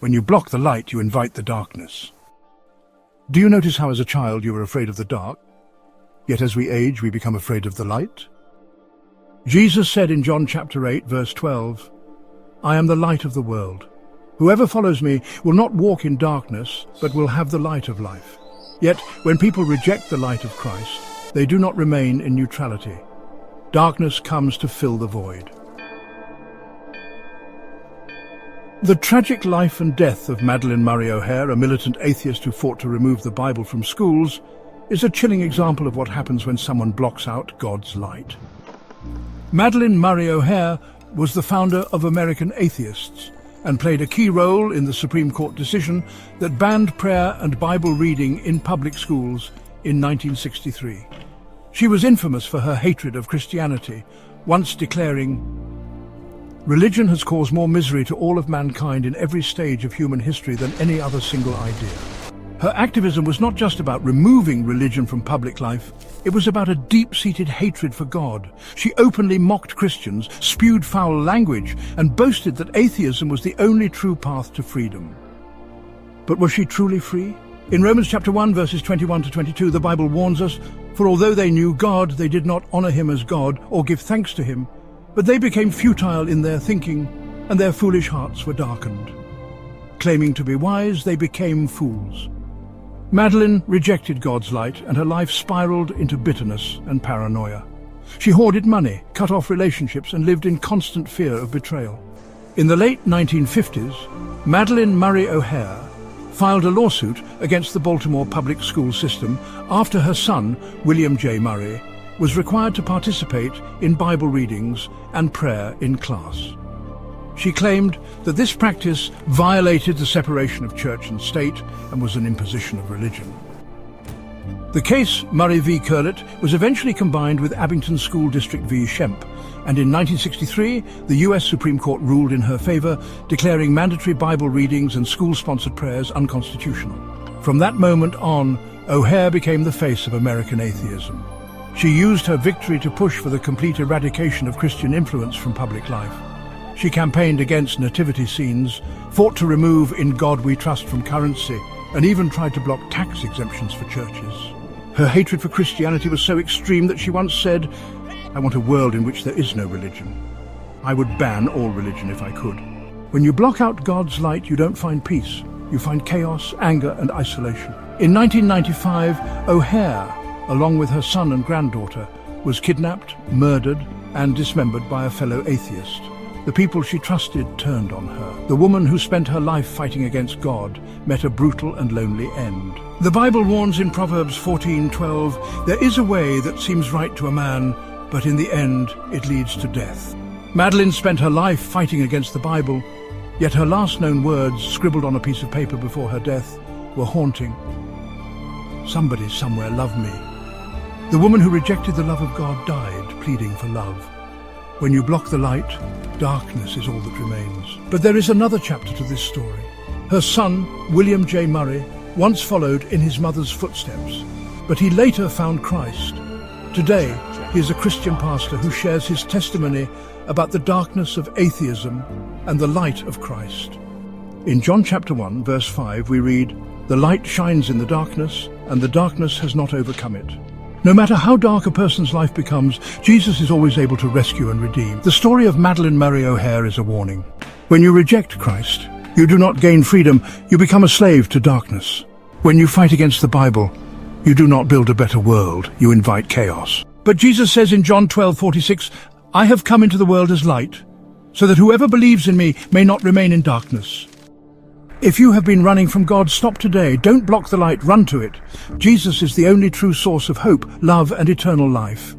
When you block the light, you invite the darkness. Do you notice how as a child you were afraid of the dark, yet as we age we become afraid of the light? Jesus said in John chapter 8, verse 12, "I am the light of the world. Whoever follows me will not walk in darkness, but will have the light of life." Yet, when people reject the light of Christ, they do not remain in neutrality. Darkness comes to fill the void. The tragic life and death of Madalyn Murray O'Hair, a militant atheist who fought to remove the Bible from schools, is a chilling example of what happens when someone blocks out God's light. Madalyn Murray O'Hair was the founder of American Atheists and played a key role in the Supreme Court decision that banned prayer and Bible reading in public schools in 1963. She was infamous for her hatred of Christianity, once declaring, "Religion has caused more misery to all of mankind in every stage of human history than any other single idea." Her activism was not just about removing religion from public life, it was about a deep-seated hatred for God. She openly mocked Christians, spewed foul language, and boasted that atheism was the only true path to freedom. But was she truly free? In Romans chapter 1, verses 21 to 22, the Bible warns us, "For although they knew God, they did not honor him as God or give thanks to him, but they became futile in their thinking, and their foolish hearts were darkened. Claiming to be wise, they became fools." Madalyn rejected God's light, and her life spiraled into bitterness and paranoia. She hoarded money, cut off relationships, and lived in constant fear of betrayal. In the late 1950s, Madalyn Murray O'Hair filed a lawsuit against the Baltimore public school system after her son, William J. Murray, was required to participate in Bible readings and prayer in class. She claimed that this practice violated the separation of church and state and was an imposition of religion. The case, Murray v. Curlett, was eventually combined with Abington School District v. Shemp, and in 1963, the U.S. Supreme Court ruled in her favor, declaring mandatory Bible readings and school-sponsored prayers unconstitutional. From that moment on, O'Hair became the face of American atheism. She used her victory to push for the complete eradication of Christian influence from public life. She campaigned against nativity scenes, fought to remove "In God We Trust" from currency, and even tried to block tax exemptions for churches. Her hatred for Christianity was so extreme that she once said, "I want a world in which there is no religion. I would ban all religion if I could." When you block out God's light, you don't find peace. You find chaos, anger, and isolation. In 1995, O'Hair, along with her son and granddaughter, was kidnapped, murdered, and dismembered by a fellow atheist. The people she trusted turned on her. The woman who spent her life fighting against God met a brutal and lonely end. The Bible warns in Proverbs 14:12, "There is a way that seems right to a man, but in the end it leads to death." Madalyn spent her life fighting against the Bible, yet her last known words, scribbled on a piece of paper before her death, were haunting. "Somebody somewhere loved me." The woman who rejected the love of God died, pleading for love. When you block the light, darkness is all that remains. But there is another chapter to this story. Her son, William J. Murray, once followed in his mother's footsteps, but he later found Christ. Today, he is a Christian pastor who shares his testimony about the darkness of atheism and the light of Christ. In John chapter 1, verse 5, we read, "The light shines in the darkness, and the darkness has not overcome it." No matter how dark a person's life becomes, Jesus is always able to rescue and redeem. The story of Madalyn Murray O'Hair is a warning. When you reject Christ, you do not gain freedom, you become a slave to darkness. When you fight against the Bible, you do not build a better world, you invite chaos. But Jesus says in John 12:46, "I have come into the world as light, so that whoever believes in me may not remain in darkness." If you have been running from God, stop today. Don't block the light, run to it. Jesus is the only true source of hope, love, and eternal life.